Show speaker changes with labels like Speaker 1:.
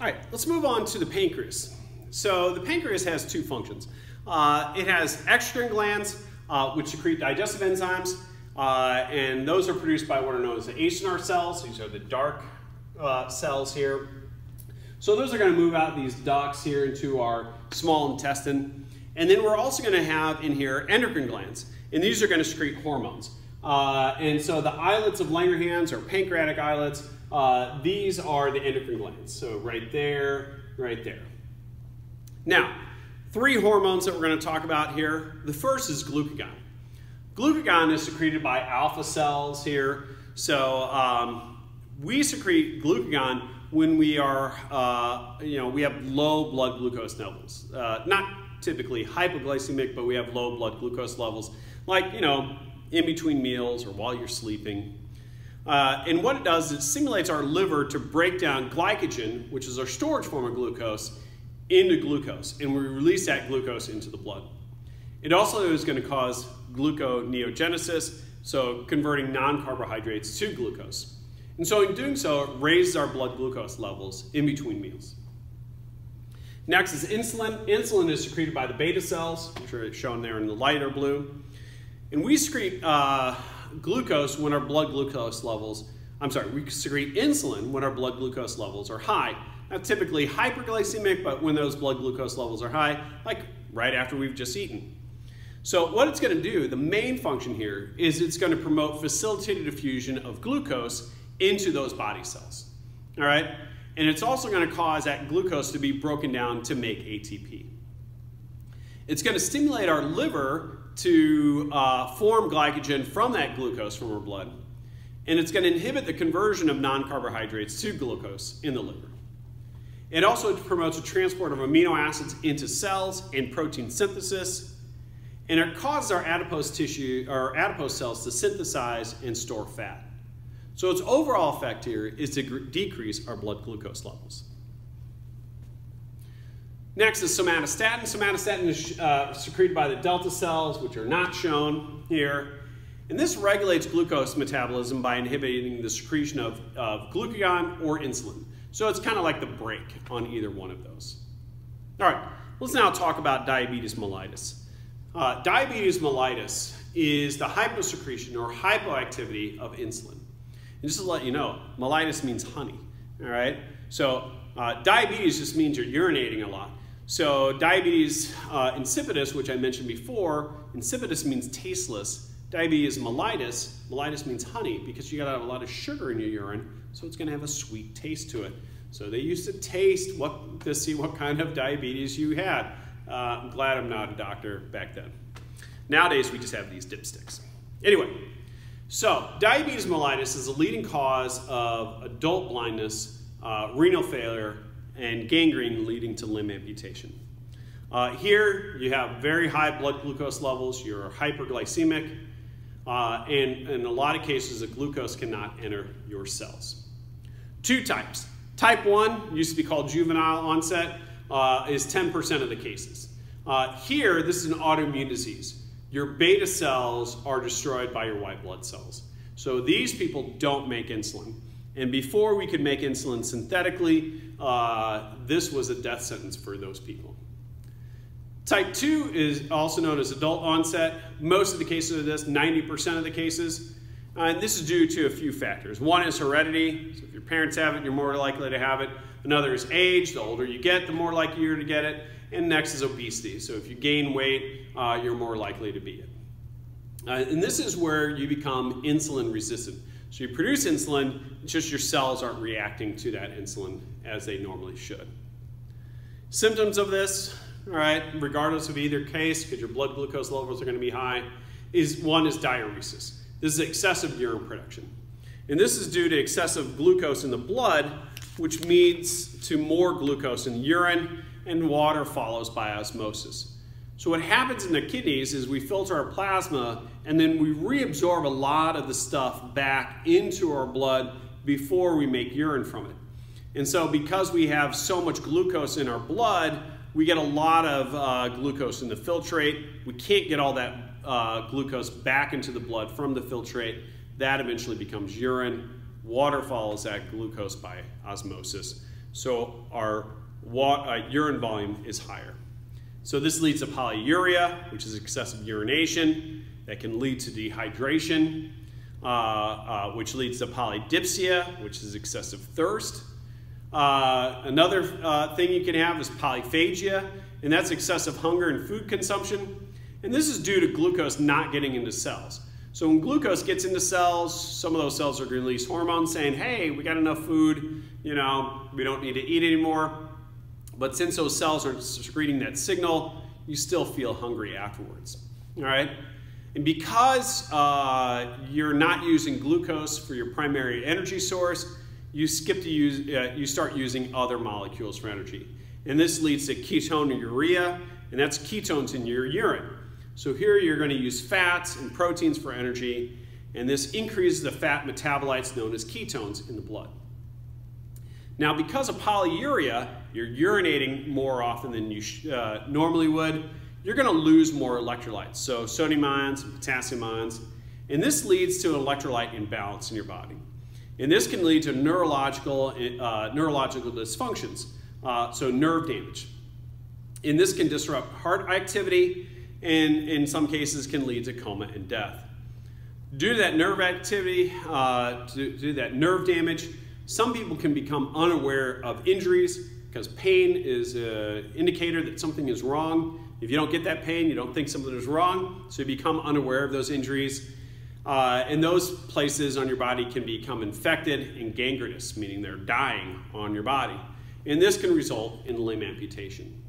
Speaker 1: All right, let's move on to the pancreas. So the pancreas has two functions. It has exocrine glands, which secrete digestive enzymes, and those are produced by what are known as the acinar cells. These are the dark cells here. So those are going to move out these ducts here into our small intestine. And then we're also going to have in here endocrine glands, and these are going to secrete hormones. And so the islets of Langerhans, or pancreatic islets, these are the endocrine glands. So right there, right there. Now, three hormones that we're going to talk about here. The first is glucagon. Glucagon is secreted by alpha cells here. So we secrete glucagon when we are, we have low blood glucose levels. Not typically hypoglycemic, but we have low blood glucose levels, like, in between meals or while you're sleeping. And what it does is it stimulates our liver to break down glycogen, which is our storage form of glucose, into glucose, and we release that glucose into the blood. It also is going to cause gluconeogenesis, so converting non-carbohydrates to glucose. And so in doing so, it raises our blood glucose levels in between meals. Next is insulin. Insulin is secreted by the beta cells, which are shown there in the lighter blue. And we secrete glucose when our blood glucose levels, we secrete insulin when our blood glucose levels are high. Not typically hyperglycemic, but when those blood glucose levels are high, like right after we've just eaten. So what it's going to do, the main function here, is it's going to promote facilitated diffusion of glucose into those body cells. All right? And it's also going to cause that glucose to be broken down to make ATP. It's going to stimulate our liver to form glycogen from that glucose from our blood. And it's going to inhibit the conversion of non-carbohydrates to glucose in the liver. It also promotes the transport of amino acids into cells and protein synthesis. And it causes our adipose tissue, or adipose cells, to synthesize and store fat. So its overall effect here is to decrease our blood glucose levels. Next is somatostatin. Somatostatin is secreted by the delta cells, which are not shown here. And this regulates glucose metabolism by inhibiting the secretion of glucagon or insulin. So it's kind of like the brake on either one of those. All right, let's now talk about diabetes mellitus. Diabetes mellitus is the hyposecretion or hypoactivity of insulin. And just to let you know, mellitus means honey, all right? So diabetes just means you're urinating a lot. So diabetes insipidus, which I mentioned before, insipidus means tasteless. Diabetes mellitus, mellitus means honey, because you gotta have a lot of sugar in your urine, so it's gonna have a sweet taste to it. So they used to taste to see what kind of diabetes you had. I'm glad I'm not a doctor back then. Nowadays, we just have these dipsticks. Anyway, so diabetes mellitus is the leading cause of adult blindness, renal failure, and gangrene leading to limb amputation. Here, you have very high blood glucose levels, you're hyperglycemic, and in a lot of cases, the glucose cannot enter your cells. Two types. Type 1, used to be called juvenile onset, is 10% of the cases. Here, this is an autoimmune disease. Your beta cells are destroyed by your white blood cells. So these people don't make insulin. And before we could make insulin synthetically, this was a death sentence for those people. Type 2 is also known as adult onset. Most of the cases of this, 90% of the cases. And this is due to a few factors. One is heredity. So if your parents have it, you're more likely to have it. Another is age. The older you get, the more likely you're to get it. And next is obesity. So if you gain weight, you're more likely to be it. And this is where you become insulin resistant. So you produce insulin, it's just your cells aren't reacting to that insulin as they normally should. Symptoms of this, all right, regardless of either case, because your blood glucose levels are going to be high, one is diuresis. This is excessive urine production. And this is due to excessive glucose in the blood, which leads to more glucose in the urine, and water follows by osmosis. So what happens in the kidneys is we filter our plasma, and then we reabsorb a lot of the stuff back into our blood before we make urine from it. And so because we have so much glucose in our blood, we get a lot of glucose in the filtrate. We can't get all that glucose back into the blood from the filtrate. That eventually becomes urine. Water follows that glucose by osmosis. So our urine volume is higher. So this leads to polyuria, which is excessive urination. That can lead to dehydration, which leads to polydipsia, which is excessive thirst. Another thing you can have is polyphagia, and that's excessive hunger and food consumption. And this is due to glucose not getting into cells. So when glucose gets into cells, some of those cells are going to release hormones saying, hey, we got enough food, we don't need to eat anymore. But since those cells are secreting that signal, you still feel hungry afterwards, all right? And because you're not using glucose for your primary energy source, you start using other molecules for energy. And this leads to ketonuria, and that's ketones in your urine. So here you're going to use fats and proteins for energy, and this increases the fat metabolites known as ketones in the blood. Now, because of polyuria, you're urinating more often than you normally would. You're going to lose more electrolytes, so sodium ions and potassium ions, and this leads to an electrolyte imbalance in your body. And this can lead to neurological dysfunctions, so nerve damage. And this can disrupt heart activity, and in some cases can lead to coma and death. Due to that nerve activity, due to that nerve damage, some people can become unaware of injuries because pain is an indicator that something is wrong. If you don't get that pain, you don't think something is wrong, so you become unaware of those injuries. And those places on your body can become infected and gangrenous, meaning they're dying on your body. And this can result in limb amputation.